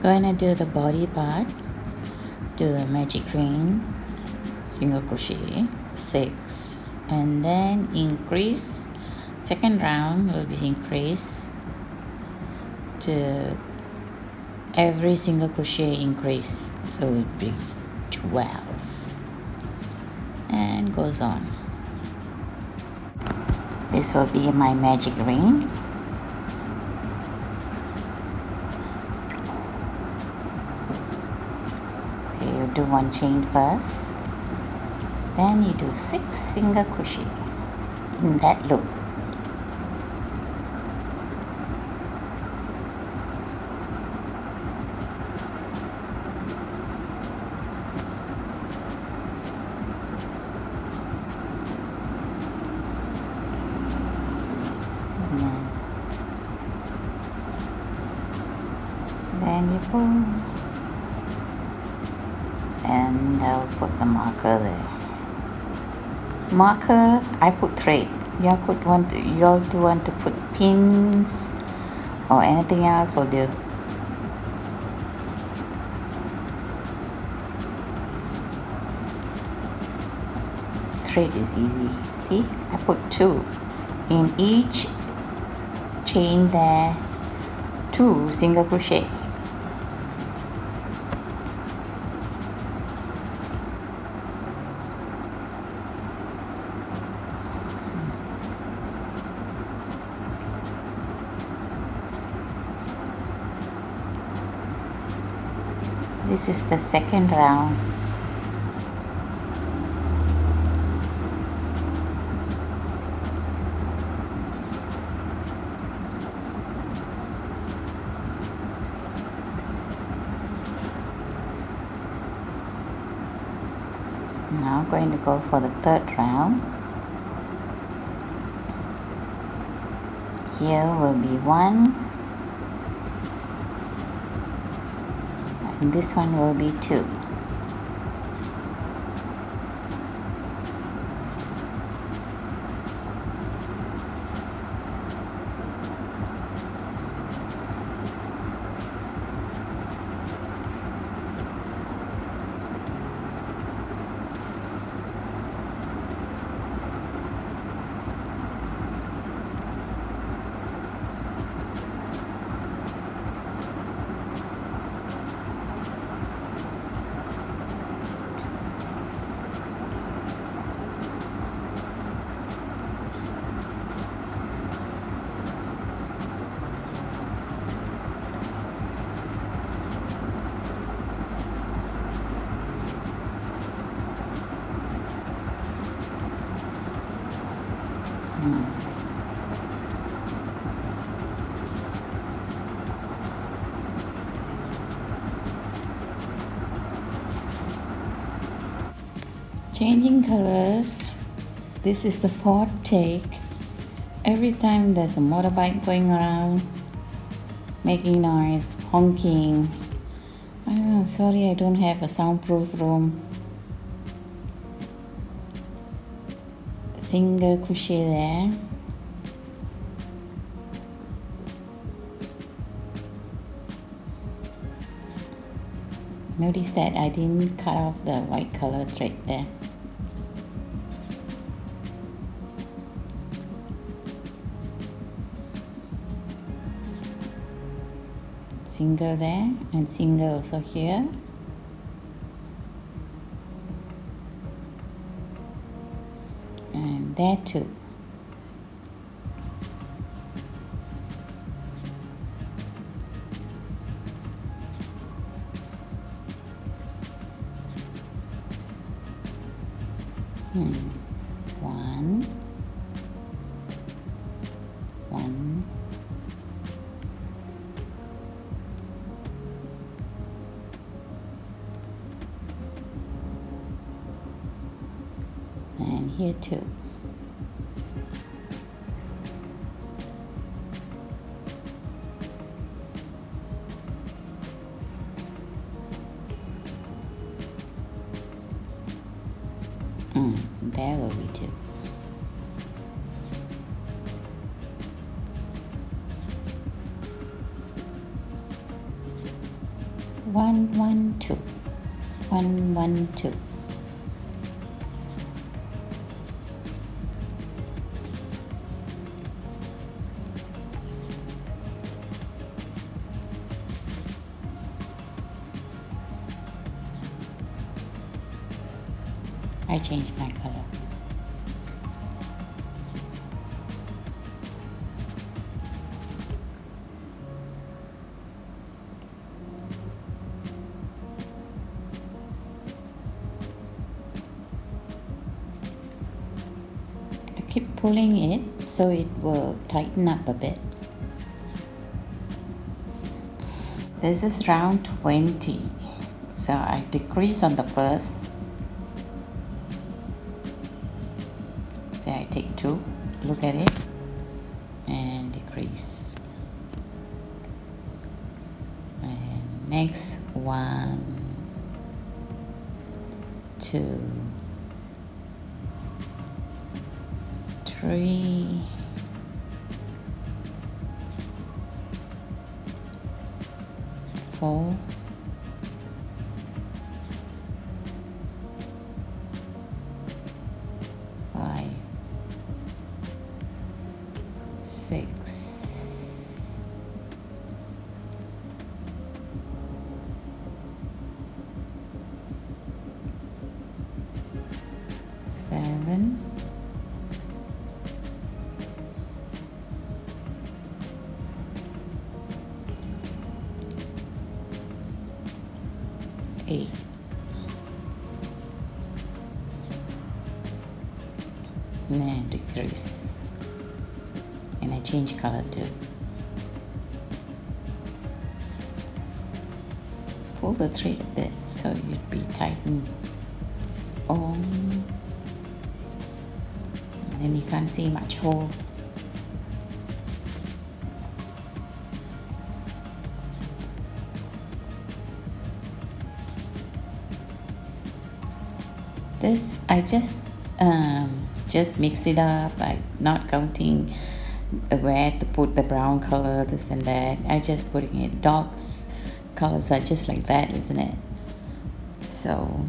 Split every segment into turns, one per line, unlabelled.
Gonna do the body part. Do the magic ring, single crochet 6, and then increase. Second round will be increase to every single crochet increase, so it will be 12 and goes on. This will be my magic ring. So you do one chain first, then you do 6 single crochet in that loop. Then you pull, and I'll put the marker there. Marker, I put thread. You all do want to put pins or anything else will do. Thread is easy. See, I put 2 in each chain there. 2 single crochet. This is the second round. Now I'm going to go for the third round. Here will be 1, and this one will be 2. Changing colors. This is the 4th take. Every time there's a motorbike going around making noise, honking. Sorry, I don't have a soundproof room. Single crochet there. Notice that I didn't cut off the white color thread there. Single there and single also here. And there too. One, and here too. There will be 2. 1 1 2 1 1 2. I changed my color. I keep pulling it so it will tighten up a bit. This is round 20, so I decrease on the first. So I take 2, look at it, and decrease. And next 1, 2, 3, 4, 5, 6, 7, 8, and then decrease, and I change color too. Pull the thread a bit so you'd be tightened on, and then you can't see much hole. This I just mix it up. I'm not counting where to put the brown color, this and that. I just putting it. Dogs colors are just like that, isn't it? So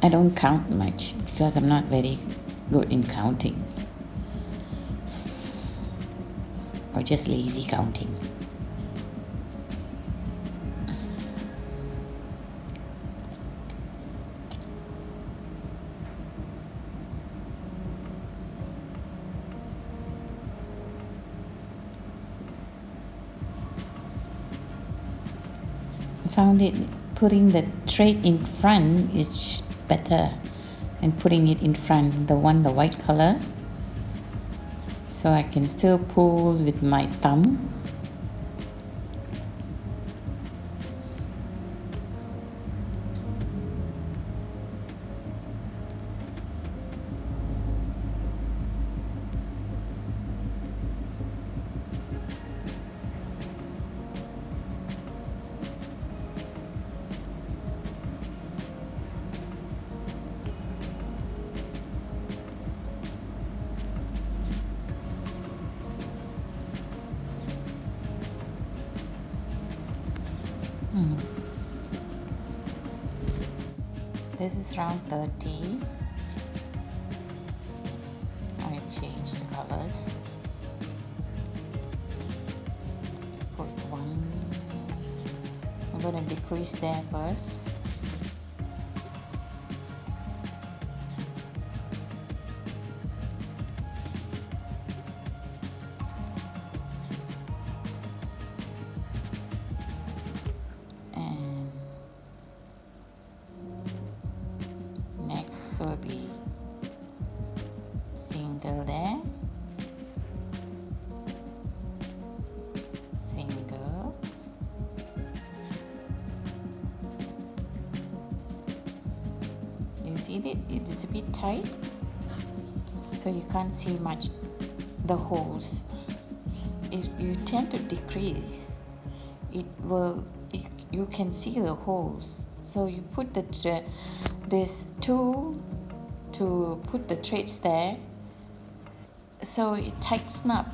I don't count much because I'm not very good in counting, or just lazy counting. Found it putting the thread in front is better, and putting it in front, the white color, so I can still pull with my thumb. This is round 30. I change the colors. Put 1. I'm going to decrease there first. Will be single there, single, you see that it is a bit tight, so you can't see much the holes. If you tend to decrease, you can see the holes, so you put this tool to put the threads there, so it tightens up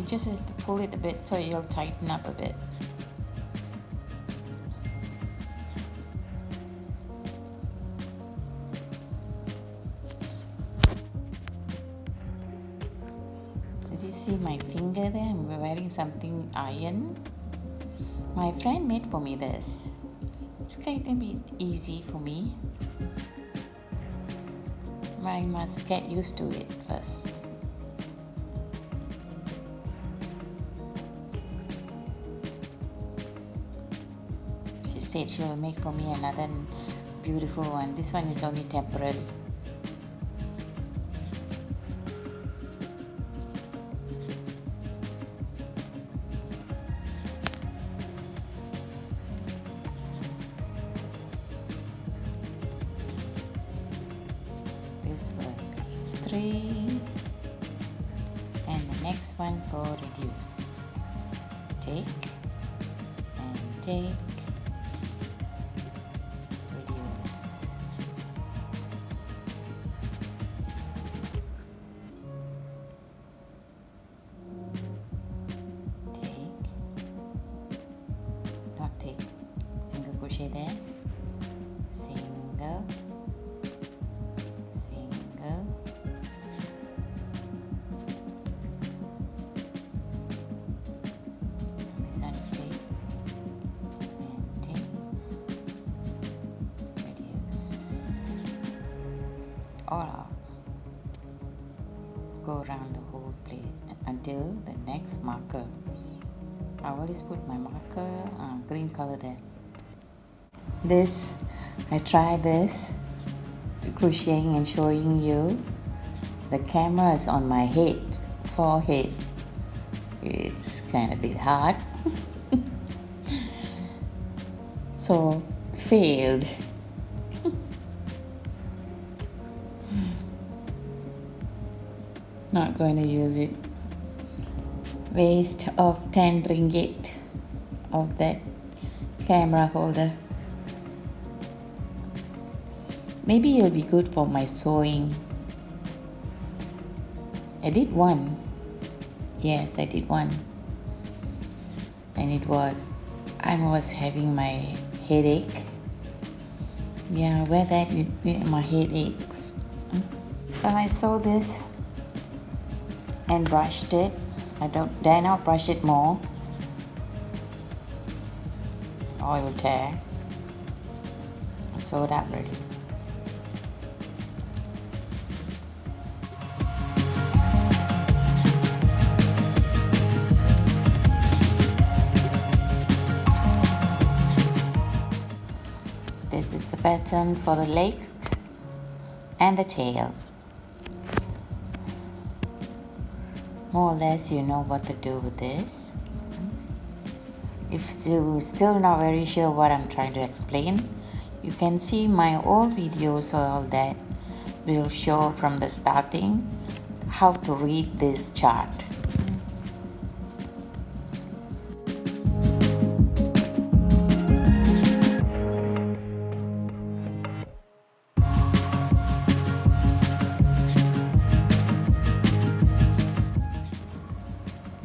just have to pull it a bit so it'll tighten up a bit. Did you see my finger there? I'm wearing something iron. My friend made for me this. It's kind of a bit easy for me. I must get used to it first. She said she will make for me another beautiful one. This one is only temporary. This work 3, and the next one go reduce. Take and take, reduce. Take, not take, single crochet there, single, single, this one take and take, reduce, all out, go around the whole plate until the next marker. I always put my marker green color there. This, I try this to crocheting and showing you. The camera is on my head, forehead. It's kind of a bit hard. So, failed. Not going to use it. Waste of 10 ringgit of that camera holder. Maybe it'll be good for my sewing. I did one. Yes, I did one. And it was, I was having my headache. Yeah, wear that, my head aches. So I sewed this and brushed it. I dare not brush it more, or it will tear. I sewed up ready. This is the pattern for the legs and the tail. More or less you know what to do with this. If you're still not very sure what I'm trying to explain, you can see my old videos or all that will show from the starting how to read this chart.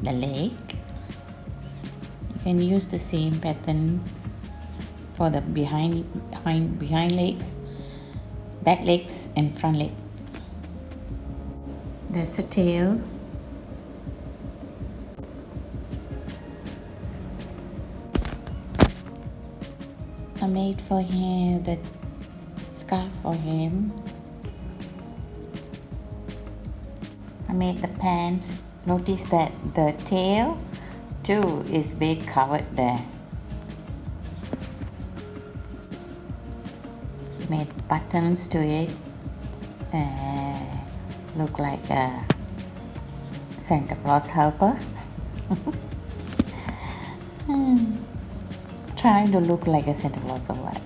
The leg, you can use the same pattern for the behind legs, back legs and front leg. There's the tail. I made for him the scarf for him. I made the pants. Notice that the tail too is big covered there. Made buttons to it. Look like a Santa Claus helper. Trying to look like a Santa Claus or what.